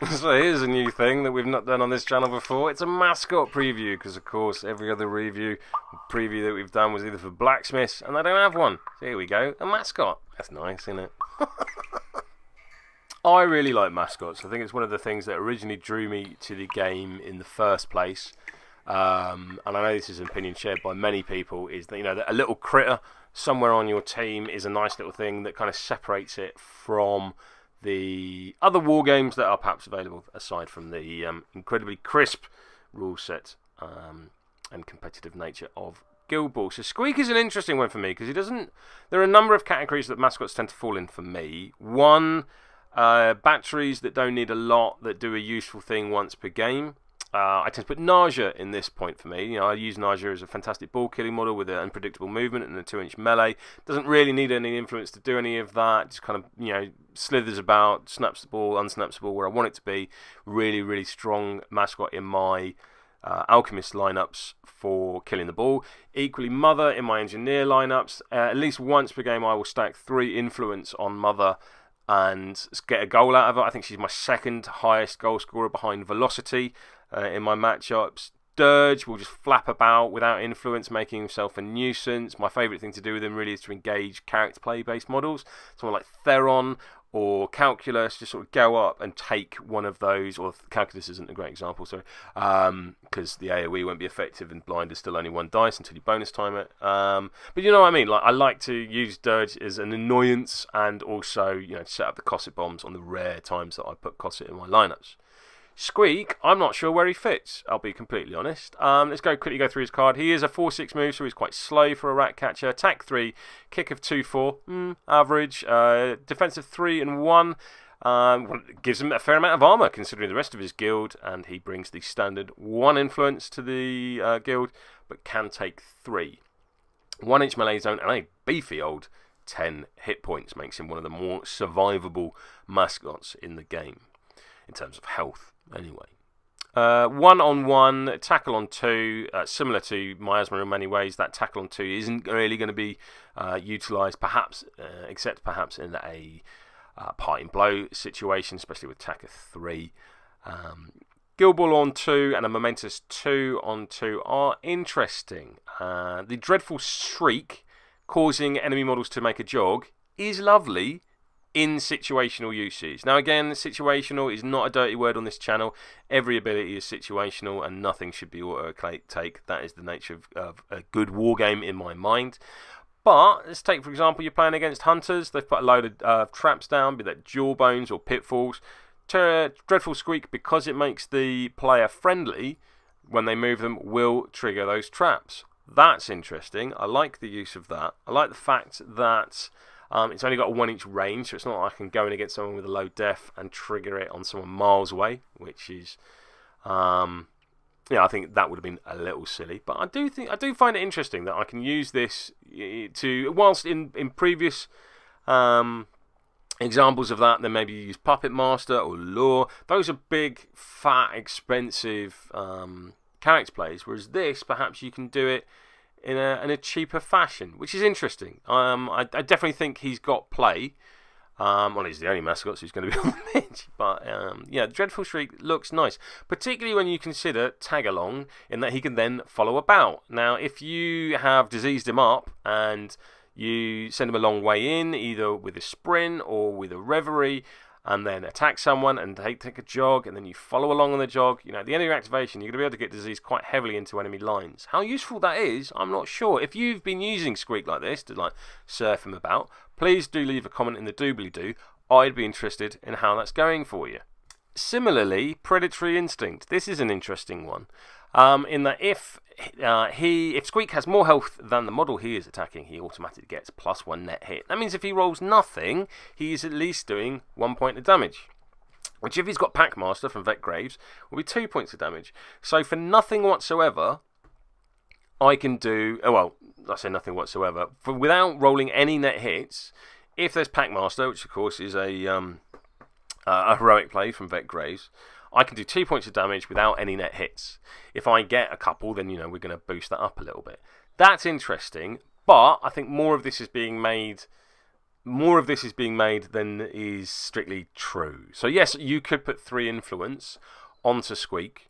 So here's a new thing that we've not done on this channel before. It's a mascot preview, because of course every other preview that we've done was either for blacksmiths, and they don't have one. So here we go, a mascot. That's nice, isn't it? I really like mascots. I think it's one of the things that originally drew me to the game in the first place. And I know this is an opinion shared by many people, is that, that a little critter somewhere on your team is a nice little thing that kind of separates it from the other war games that are perhaps available, aside from the incredibly crisp rule set and competitive nature of Guild Ball. So Squeak is an interesting one for me, because he doesn't. There are a number of categories that mascots tend to fall in for me. One, batteries that don't need a lot, that do a useful thing once per game. I tend to put Nausea in this point for me. I use Nausea as a fantastic ball killing model with an unpredictable movement and a 2-inch melee. Doesn't really need any influence to do any of that. Just kind of, slithers about, snaps the ball, unsnaps the ball where I want it to be. Really, really strong mascot in my Alchemist lineups for killing the ball. Equally, Mother in my Engineer lineups. At least once per game, I will stack 3 influence on Mother and get a goal out of it. I think she's my second highest goal scorer behind Velocity in my matchups. Dirge will just flap about without influence, making himself a nuisance. My favourite thing to do with him really is to engage character play based models. Someone like Theron or Calculus, just sort of go up and take one of those, or Calculus isn't a great example, sorry, because the AoE won't be effective and blind is still only 1 dice until you bonus time it. But you know what I mean, I like to use Dirge as an annoyance, and also, set up the Cosset bombs on the rare times that I put Cosset in my lineups. Squeak, I'm not sure where he fits, I'll be completely honest. Let's quickly go through his card. He is a 4-6 move, so he's quite slow for a Ratcatcher. Attack 3, kick of 2-4, average. Defensive 3 and 1. Gives him a fair amount of armour considering the rest of his guild, and he brings the standard 1 influence to the guild, but can take 3. 1-inch melee zone and a beefy old 10 hit points makes him one of the more survivable mascots in the game, in terms of health. Anyway, 1-on-1, tackle on 2, similar to Miasma in many ways. That tackle on 2 isn't really going to be utilised, perhaps, except perhaps in a parting blow situation, especially with attack of 3. Guild Ball on 2 and a Momentous 2 on 2 are interesting. The Dreadful Shriek, causing enemy models to make a jog, is lovely in situational uses. Now again, situational is not a dirty word on this channel. Every ability is situational and nothing should be auto-take. That is the nature of a good war game in my mind. But let's take, for example, you're playing against hunters. They've put a load of traps down, be that jawbones or pitfalls. Dreadful Squeak, because it makes the player friendly, when they move them, will trigger those traps. That's interesting. I like the use of that. I like the fact that it's only got a 1-inch range, so it's not like I can go in against someone with a low def and trigger it on someone miles away, which is, I think that would have been a little silly. But I do find it interesting that I can use this to, whilst in previous examples of that, then maybe you use Puppet Master or Lure. Those are big, fat, expensive character plays, whereas this, perhaps you can do it in a cheaper fashion, which is interesting. I definitely think he's got play. Well, he's the only mascot, so he's going to be on the pitch. But the Dreadful Shriek looks nice, particularly when you consider tag along, in that he can then follow about. Now, if you have diseased him up and you send him a long way in, either with a sprint or with a reverie, and then attack someone and take a jog, and then you follow along on the jog, at the end of your activation, you're going to be able to get disease quite heavily into enemy lines. How useful that is, I'm not sure. If you've been using Squeak like this to surf him about, please do leave a comment in the doobly-doo. I'd be interested in how that's going for you. Similarly, Predatory Instinct. This is an interesting one. In that if Squeak has more health than the model he is attacking, he automatically gets +1 net hit. That means if he rolls nothing, he is at least doing 1 point of damage. Which, if he's got Packmaster from Vet Graves, will be 2 points of damage. So for nothing whatsoever, I can do, I say nothing whatsoever, without rolling any net hits. If there's Packmaster, which of course is a heroic play from Vet Graves, I can do 2 points of damage without any net hits. If I get a couple, then we're going to boost that up a little bit. That's interesting, but I think more of this is being made more of this is being made than is strictly true. So yes, you could put 3 influence onto Squeak,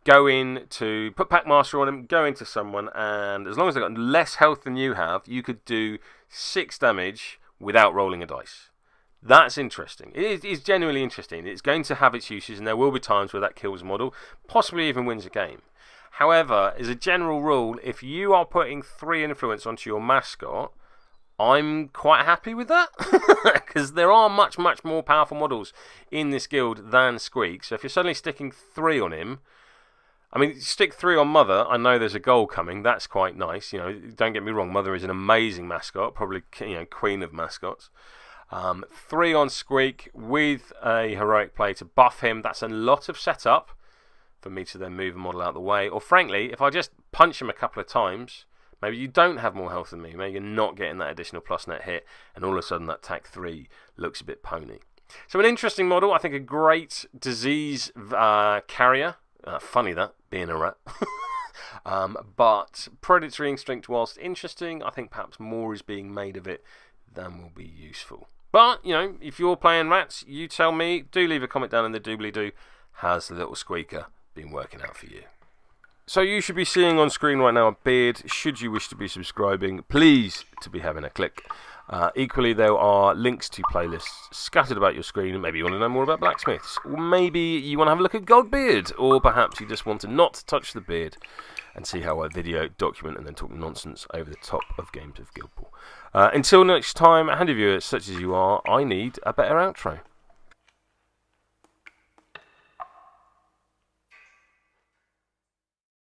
go in to put Packmaster on him, go into someone, and as long as they've got less health than you have, you could do 6 damage without rolling a dice. That's interesting. It is genuinely interesting. It's going to have its uses, and there will be times where that kills a model, possibly even wins a game. However, as a general rule, if you are putting 3 influence onto your mascot, I'm quite happy with that, because there are much, much more powerful models in this guild than Squeak. So if you're suddenly sticking 3 on him, I mean, stick 3 on Mother, I know there's a goal coming, that's quite nice. You know, don't get me wrong, Mother is an amazing mascot, probably, you know, queen of mascots. 3 on Squeak with a heroic play to buff him, that's a lot of setup for me to then move a model out of the way. Or frankly, if I just punch him a couple of times, maybe you don't have more health than me, maybe you're not getting that additional plus net hit, and all of a sudden that TAC 3 looks a bit pony. So an interesting model, I think a great disease carrier. Funny that, being a rat. But predatory instinct, whilst interesting, I think perhaps more is being made of it than will be useful. But, you know, if you're playing rats, you tell me. Do leave a comment down in the doobly-doo. Has the little squeaker been working out for you? So you should be seeing on screen right now a beard. Should you wish to be subscribing, please to be having a click. Equally, there are links to playlists scattered about your screen. Maybe you want to know more about blacksmiths, or maybe you want to have a look at Godbeard, or perhaps you just want to not touch the beard and see how I video, document, and then talk nonsense over the top of games of Guild Ball. Until next time, handy viewers such as you are, I need a better outro.